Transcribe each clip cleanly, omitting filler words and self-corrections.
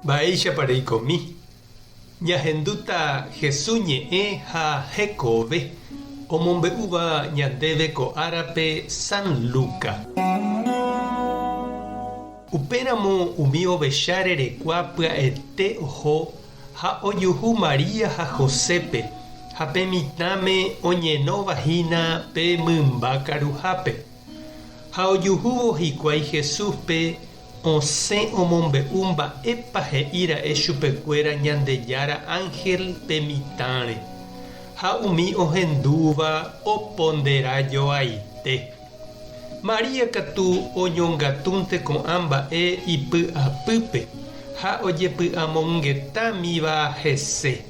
Baeisha pareikomi. Ñahenduta Jesuñe ha Jekove. Omombeuva ñandeve ko árape San Luca. Upéramo umi ovechárerekua pya'ete oho ha ojuhu Maria ha Josépe ha pe mitãme oñenóva hína pe mymba karuhápe. Ha ojuhúvo hikuái Jesúspe osẽ omombeu mba'épa he'íra'e chupekuéra Ñandejára Ángel pe mitãre. Ha umi ohendúva oponderajoaite. Maria katu oñongatúnte ko'ã mba'e ipy'apýpe ha ojepy'amongetámiva hese.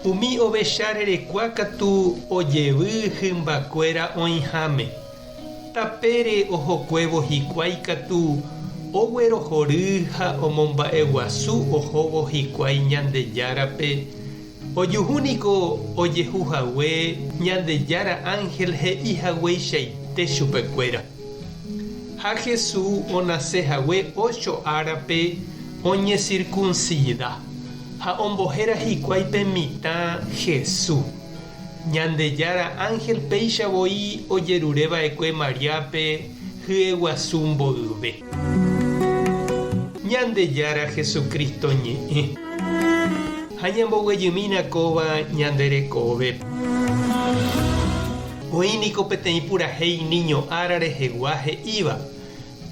Umi ovecharerekua katu ojevy hymbakuéra oĩháme. Tapére ohokuévo hikuái katu oguerohory ha omomba'eguasu ohóvo hikuái Ñandejárape. Ojuhúniko ojehuhague Ñandejára Ángel he'ihagueichaite chupekuéra. Ha Jesús onasehague 8 árape oñecircuncida ha ombohéra hikuái pe mitã Jesús. Ñandejára Ángel péichavoi ojerureva'ekue Mariápe hyeguasu mboyve. Ñandejára Jesucristo ñe'ẽ ha ñamboguejymína kóva ñanderekove. Oĩniko peteĩ purahéi niño ára rehegua he'íva.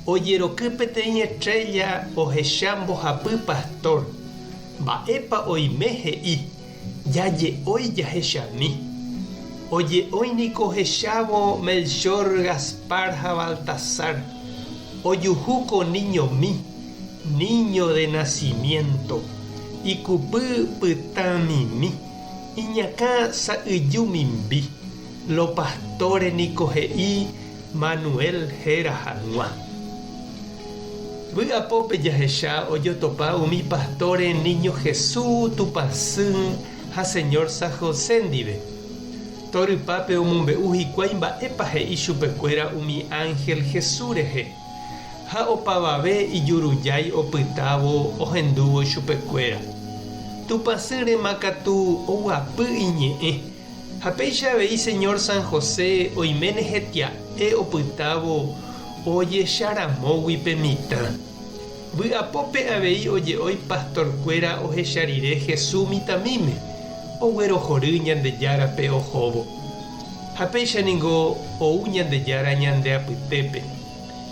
Ojeroky peteĩ estrella ohecha mbohapy pastor. Mba'épa oime he'i. Jaje'ói jahechami. Oje'óiniko ohechávo Melchor, Gaspar ha Baltasar. Ojuhúko niñomi, niño de nacimiento. Ikupy pytãmimi. Iñakã sa'yjumimbi. Lo pastore niko he'i Manuel héra hag̃ua. Vy'apópe jahecha ojotopa umi pastore niño Jesús tupãsy ha señor San José ndive. Torypápe omombeu hikuái mba'épa he'i chupekuéra umi ángel Jesús rehe. Ha opavave ijurujái opytávo ohendúvo chupekuéra. Tupãsýrema katu oguapy iñe'ẽ. Ha péicha avei señor San José oiméne hetia'e opytávo ojecharamógui pe mitã. Vy'apópe avei oje'ói pastorkuéra ohecharire Jesús mitãmíme. Oguerohory Ñandejárape ohóvo. Ha péichaningo ou Ñandejára ñandeapytépe.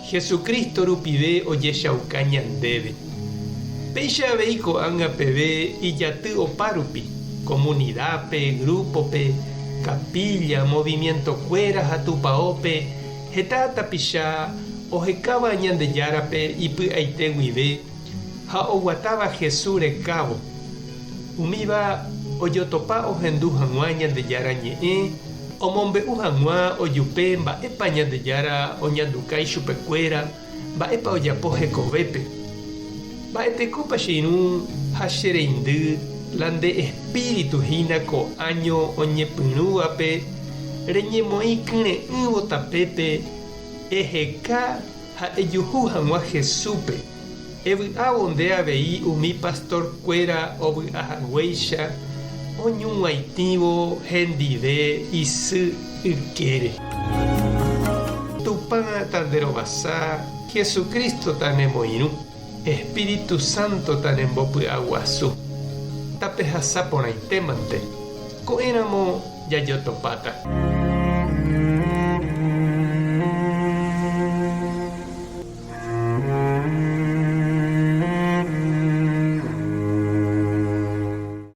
Jesucristo rupive ojechauka ñandéve. Péicha avei ko'ág̃a peve ijaty opárupi, comunidápe, grupope, capilla, movimientokuéra ha tupaópe, heta tapicha ohekáva Ñandejárape ipy'aite guive ha oguatáva Jesús rekávo. Umíva ojotopa ohendu hag̃ua Ñandejára ñe'ẽ, omombeu hag̃ua ojupe mba'épa Ñandejára oñandukái chupekuéra, mba'épa ojapo hekovépe. Mba'etekópa che irũ ha che reindy la nde espíritu hína ko'áño oñepyrũvape reñemoĩ kyre'ỹvo tapépe eheka ha ejuhu hag̃ua Jesúspe. Evy'ávo nde avei umi pastorkuéra ovy'ahaguéicha oñuguaitĩvo hendive isy ykére. Tupã tanderovasa Jesucristo tanemoirũ. Espíritu Santo tanembopy'aguasu. Tape hasapórãitémante. Ko'ẽramo jajotopáta.